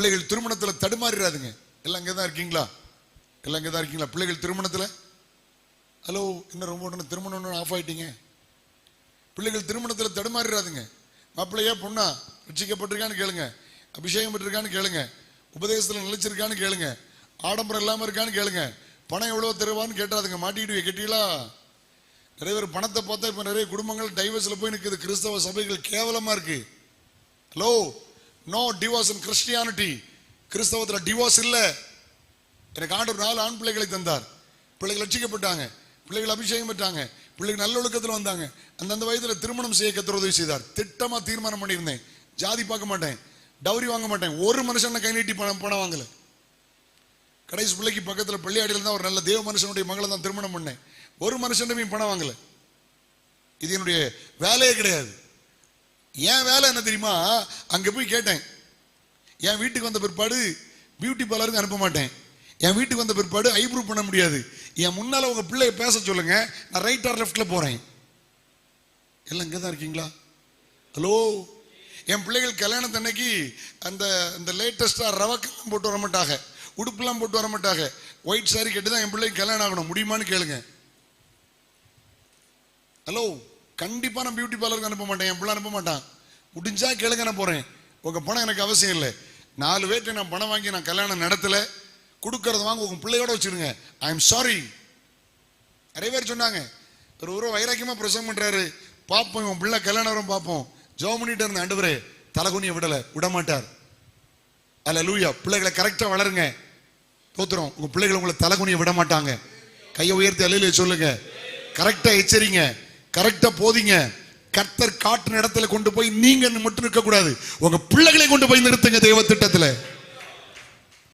பிள்ளைகள் திருமணத்துல தடுமாறிடாதுங்க. எல்லாம் இங்கதான் இருக்கீங்களா? எல்லாம் இங்கதான் இருக்கீங்களா? பிள்ளைகள் திருமணத்துல ஹலோ, இன்னும் ரொம்ப உடனே திருமணம் ஆஃப் ஆயிட்டீங்க. பிள்ளைகள் திருமணத்துல தடுமாறிடாதுங்க. மாப்பிள்ளையா பொண்ணா ரட்சிக்கப்பட்டிருக்கான்னு கேளுங்க, அபிஷேகம் பெற்றிருக்கான்னு கேளுங்க, உபதேசத்துல நிலைச்சிருக்கான்னு கேளுங்க, ஆடம்பரம் இல்லாம இருக்கான்னு கேளுங்க, பணம் எவ்வளவு தருவான்னு கேட்டாதுங்க. மாட்டிக்கிட்டு கெட்டீங்களா? நிறைய பேர் பணத்தை பார்த்தா இப்ப நிறைய குடும்பங்கள் டைவர்ஸ்ல போய் நிற்குது. கிறிஸ்தவ சபைகள் கேவலமா இருக்கு. Hello, no divorce in Christianity. கிறிஸ்தவத்துல டிவோர்ஸ் இல்ல. எனக்கு ஆண்டவர் 4 ஆண் பிள்ளைகளை தந்தார். பிள்ளைகள் ரட்சிக்கப்பட்டாங்க, பிள்ளைகள் அபிஷேகம் பெற்றாங்க, பிள்ளைகள் நல்ல ஒழுக்கத்தில் வந்தாங்க. அந்தந்த வயதுல திருமணம் செய்ய கர்த்தர் உதவி செய்தார். திட்டமா தீர்மானம் பண்ணியிருந்தேன், ஜாதி பார்க்க மாட்டேன், டவுரி வாங்க மாட்டேன், ஒரு மனுஷன் கை நீட்டி பணம் வாங்கல. கடைசி பிள்ளைக்கு பக்கத்துல பள்ளியாடியில் தான் ஒரு நல்ல தேவ மனுஷனுடைய மகளை தான் திருமணம் பண்ணேன். ஒரு மனுஷன் பணம் வாங்கல. இது என்னுடைய வேலையே கிடையாது. என் வேலை என்ன தெரியுமா? அங்க போய் கேட்டேன். என் வீட்டுக்கு வந்த பிற்பாடு பியூட்டி பார்லருக்கு அனுப்ப மாட்டேன். என் வீட்டுக்கு வந்த பிற்பாடு ஐப்ரூவ் பண்ண முடியாது. என் முன்னால உங்க பிள்ளைய பேச சொல்லுங்க, நான் ரைட் ஆர் லெஃப்ட்ல போறேன். எல்லாம் இங்கதான் இருக்கீங்களா? ஹலோ, என் பிள்ளைகள் கல்யாணத்தன்னைக்கு அந்த லேட்டஸ்டா ரவக்கெல்லாம் போட்டு வர மாட்டாங்க, உடுப்புலாம் போட்டு வர மாட்டாங்க. ஒயிட் சாரி கட்டி தான் என் பிள்ளைக்கு கல்யாணம் ஆகணும். முடியுமான்னு கேளுங்க. ஹலோ, கண்டிப்பா நான் பியூட்டி பார்லருக்கு அனுப்ப மாட்டேன், என் பிள்ளை அனுப்ப மாட்டான். முடிஞ்சா கேளுங்க, நான் போறேன். உங்க பணம் எனக்கு அவசியம் இல்லை. 4 பேர்ட்ட நான் பணம் வாங்கி நான் கல்யாணம் நடத்தல. கொடுக்கறது வாங்க உங்க பிள்ளையோட வச்சிருங்க. I am sorry. நிறைய பேர் சொன்னாங்க, ஒரு வைராக்கியமா பிரசங்கம் பண்றாரு, பாப்போம் உன் பிள்ளை கல்யாணம் வரும் பார்ப்போம். ஜோமனிட்டு இருந்த ஆண்டவரே தலகுனிய விட மாட்டார். அல்லேலூயா. பிள்ளைகளை கரெக்டா வளருங்க. தோத்துறோம், உங்க பிள்ளைகளை உங்களை தலகுனிய விட மாட்டாங்க. கையை உயர்த்தி அல்லேலூயா சொல்லுங்க. கரெக்டா எச்சரிங்க, கரெக்டா போதிங்க. கர்த்தர் காட்டின இடத்துல கொண்டு போய் நீங்க மட்டும் இருக்க கூடாது, உங்க பிள்ளைகளை கொண்டு போய் நிறுத்துங்க தேவ திட்டத்துல.